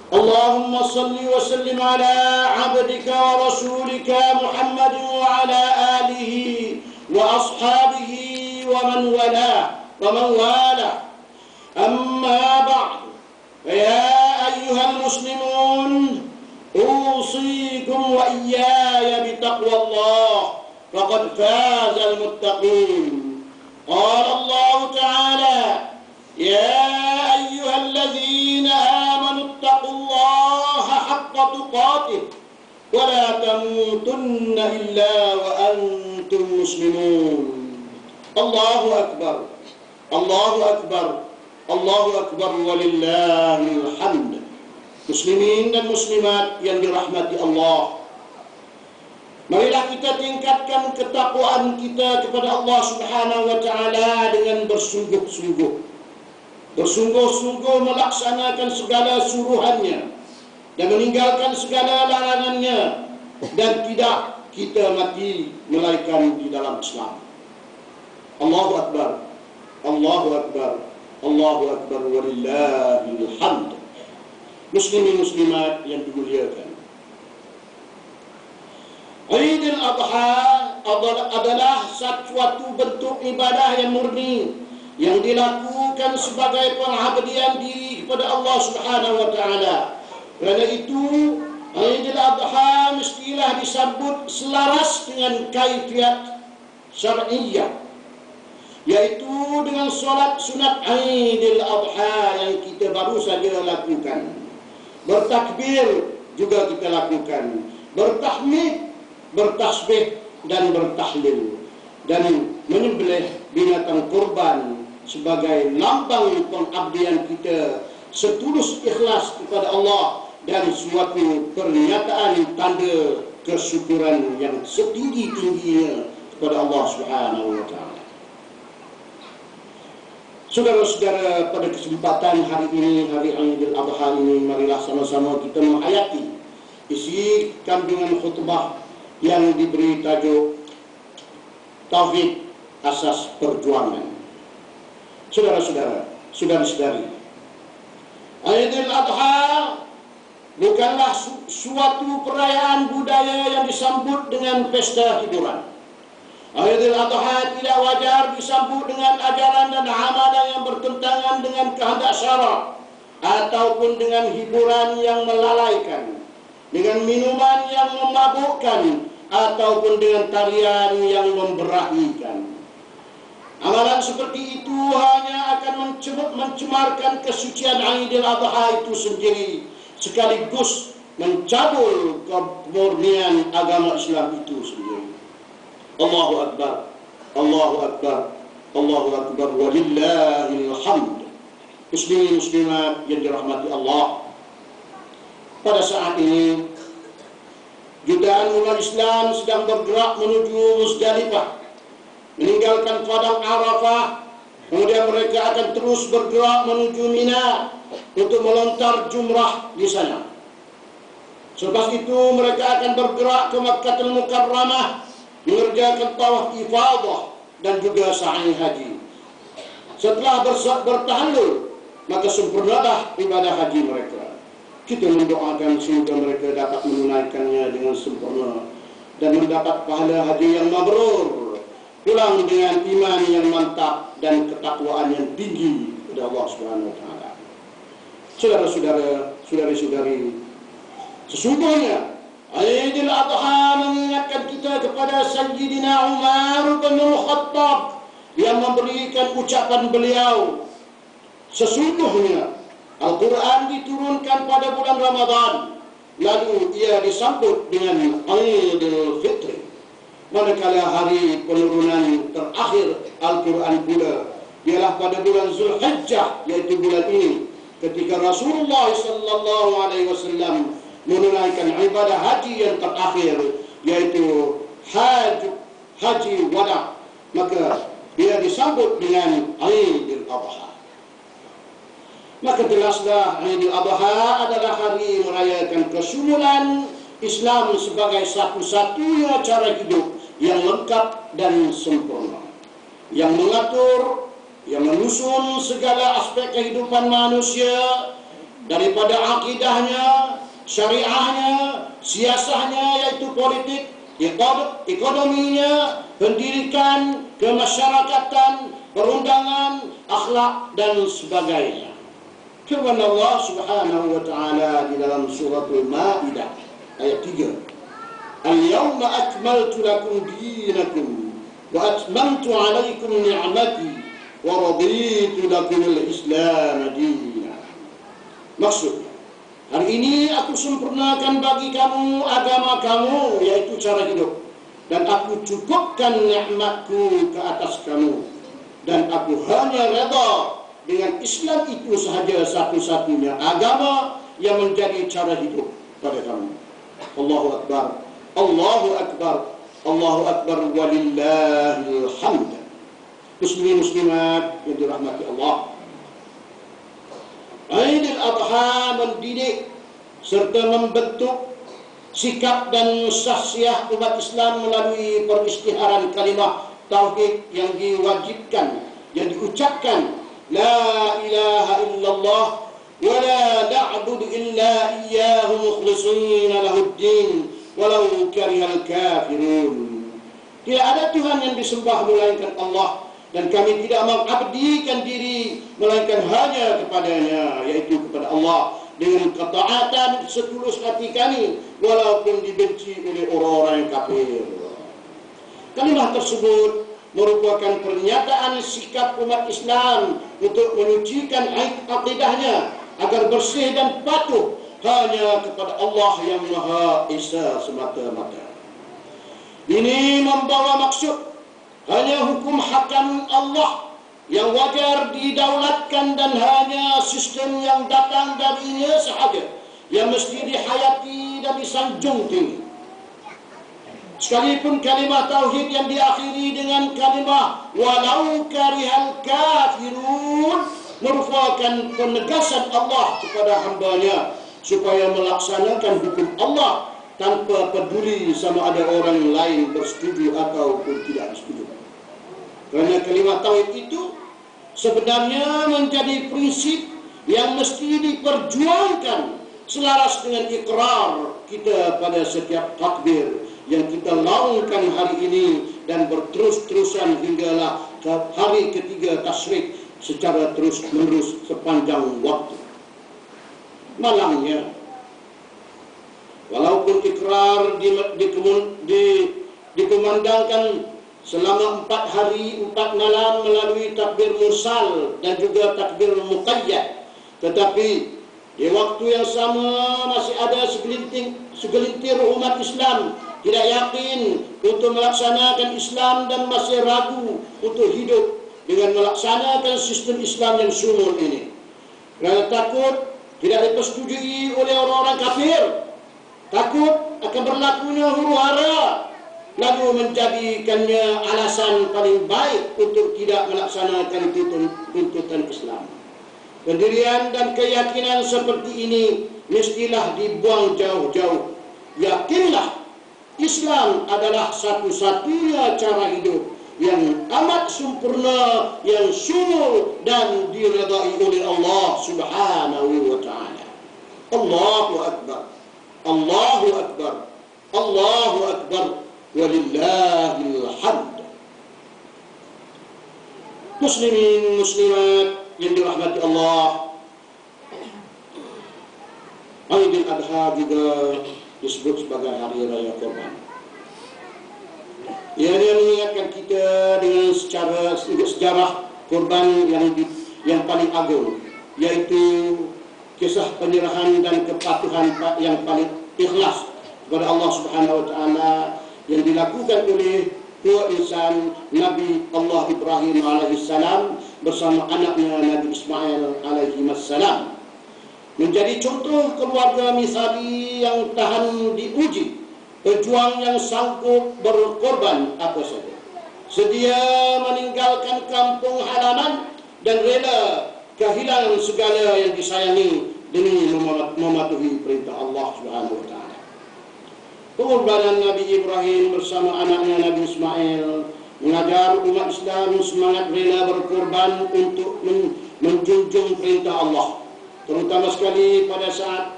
اللهم صل وسلم على عبدك ورسولك محمد وعلى آله وأصحابه ومن والاه أما بعد، فيا أيها المسلمون، أوصيكم وإياي بتقوى الله، فقد فاز المتقين. قال الله تعالى: يا أيها الذين آمنوا اتقوا الله حق تقاته ولا تموتن إلا وأنتم مسلمون. الله أكبر، الله أكبر، الله أكبر walillahil hamd. Muslimin dan muslimat yang dirahmati Allah, marilah kita tingkatkan ketakwaan kita kepada Allah Subhanahu wa taala dengan bersungguh-sungguh melaksanakan segala suruhannya dan meninggalkan segala larangannya, dan tidak kita mati melainkan di dalam Islam. Allahu Akbar, Allahu Akbar, Allahu Akbar walillahil hamd. Muslimin muslimat yang dimuliakan, Idul Adha adalah suatu bentuk ibadah yang murni yang dilakukan sebagai pengabdian diri kepada Allah Subhanahu wa taala. Kerana itu, Idul Adha mestilah disambut selaras dengan kaifiat syar'iyyah, yaitu dengan solat sunat Idul Adha yang kita baru saja lakukan. Bertakbir juga kita lakukan, bertahmid, bertasbih dan bertahlil, dan menyembelih binatang kurban sebagai lambang pengabdian kita setulus ikhlas kepada Allah dan suatu pernyataan tanda kesyukuran yang setinggi-tingginya kepada Allah Subhanahu wa taala. Saudara-saudara, pada kesempatan hari ini, hari Idul Adha ini, marilah sama-sama kita menghayati isi kandungan khutbah yang diberi tajuk Tauhid Asas Perjuangan. Saudara-saudara, saudari-saudari, Idul Adha bukanlah suatu perayaan budaya yang disambut dengan pesta hiburan. Idul Adha tidak wajar disambut dengan ajaran dan amalan yang bertentangan dengan kehendak syarak, ataupun dengan hiburan yang melalaikan, dengan minuman yang memabukkan, ataupun dengan tarian yang memberahikan. Amalan seperti itu hanya akan mencemarkan kesucian Idul Adha itu sendiri, sekaligus mencabul kemurnian agama Islam itu sendiri. Allahu Akbar, Allahu Akbar, Allahu Akbar walillahil hamd. Muslimin muslimat yang dirahmati Allah, pada saat ini jutaan umat Islam sedang bergerak menuju Muzdalifah, meninggalkan padang Arafah. Kemudian mereka akan terus bergerak menuju Mina untuk melontar jumrah di sana. Selepas itu mereka akan bergerak ke Makkahul Mukarramah, mengerjakan tawaf ifadah dan juga sa'i haji. Setelah bertahallul, maka sempurnalah ibadah haji mereka. Kita mendoakan semoga mereka dapat menunaikannya dengan sempurna dan mendapat pahala haji yang mabrur, pulang dengan iman yang mantap dan ketakwaan yang tinggi kepada Allah Subhanahu wa taala. Saudara-saudara, saudari-saudari, sesungguhnya Idul Adha mengingatkan kita kepada Sayyidina Umar bin Khattab yang memberikan ucapan beliau, sesungguhnya Al-Quran diturunkan pada bulan Ramadan, lalu ia disambut dengan Idul Fitri. Manakala hari penurunan terakhir Al-Quran pula ialah pada bulan Zulhijjah, yaitu bulan ini, ketika Rasulullah SAW menunaikan ibadah haji yang terakhir, yaitu haji wada, maka dia disambut dengan Idul Adha. Maka jelaslah Idul Adha adalah hari merayakan kesyumulan Islam sebagai satu-satunya cara hidup yang lengkap dan sempurna, yang mengatur, yang menyusun segala aspek kehidupan manusia daripada akidahnya, syariahnya, siasahnya yaitu politik, ekonominya, pendidikan, kemasyarakatan, perundangan, akhlak dan sebagainya. Firman Allah Subhanahu wa taala di dalam suratul Maidah ayat 3. Al-yawma akmaltu lakum dinakum wa atmamtu 'alaikum ni'mati wa raditu lakum al-Islam dinan. Maksudnya, hari ini aku sempurnakan bagi kamu agama kamu, yaitu cara hidup, dan aku cukupkan nikmatku ke atas kamu, dan aku hanya redha dengan Islam itu sahaja satu-satunya agama yang menjadi cara hidup pada kamu. Allahu Akbar, Allahu Akbar, Allahu Akbar, walillahil hamd. Muslimin muslimat yang dirahmati Allah, Aidil Adha mendidik serta membentuk sikap dan syahsiah umat Islam melalui peristiharan kalimah tauhid yang diwajibkan, yang diucapkan, La ilaha illallah wa la na'budu illa iyyahu mukhlishina lahuddin walau karihal kafirun. Tidak ada Tuhan yang disembah melainkan Allah, dan kami tidak mengabdikan diri melainkan hanya kepadanya, yaitu kepada Allah, dengan ketaatan setulus hati kami walaupun dibenci oleh orang-orang yang kafir. Kalimat tersebut merupakan pernyataan sikap umat Islam untuk menyucikan akidahnya agar bersih dan patuh hanya kepada Allah yang Maha Esa semata-mata. Ini membawa maksud hanya hukum hakam Allah yang wajar didaulatkan dan hanya sistem yang datang darinya sahaja yang mesti dihayati dan disanjung tinggi. Sekalipun kalimah tauhid yang diakhiri dengan kalimah walau karihal kafirun merupakan penegasan Allah kepada hambanya supaya melaksanakan hukum Allah tanpa peduli sama ada orang lain bersetuju ataupun tidak setuju. Kerana kalimah tauhid itu sebenarnya menjadi prinsip yang mesti diperjuangkan selaras dengan ikrar kita pada setiap takbir yang kita laungkan hari ini dan berterus-terusan hinggalah ke hari ketiga tasyrik secara terus-menerus sepanjang waktu. Malangnya, walaupun ikrar dikumandangkan selama 4 hari 4 malam melalui takbir mursal dan juga takbir muqayyad, tetapi di waktu yang sama masih ada segelintir umat Islam tidak yakin untuk melaksanakan Islam dan masih ragu untuk hidup dengan melaksanakan sistem Islam yang sumul ini. Kerana takut tidak dipersetujui oleh orang-orang kafir, takut akan berlakunya huru-hara, lalu menjadikannya alasan paling baik untuk tidak melaksanakan tuntutan Islam. Pendirian dan keyakinan seperti ini mestilah dibuang jauh-jauh. Yakinlah Islam adalah satu-satunya cara hidup yang amat sempurna, yang sumul dan diredai oleh Allah Subhanahu wa taala. Allahu Akbar, Allahu Akbar, Allahu Akbar, walillahil hamd. Muslimin muslimat yang dirahmati Allah, Aidil Adha juga disebut sebagai hari raya korban. Ia mengingatkan kita dengan sejarah korban yang paling agung, yaitu kisah penyerahan dan kepatuhan yang paling ikhlas kepada Allah Subhanahu wa taala yang dilakukan oleh tua insan Nabi Allah Ibrahim alaihissalam bersama anaknya Nabi Ismail alaihissalam. Menjadi contoh keluarga misali yang tahan diuji, pejuang yang sanggup berkorban apa saja, sedia meninggalkan kampung halaman dan rela kehilangan segala yang disayangi demi mematuhi perintah Allah Subhanahu wa taala. Pengorbanan Nabi Ibrahim bersama anaknya Nabi Ismail mengajar umat Islam semangat rela berkorban untuk menjunjung perintah Allah. terutama sekali pada saat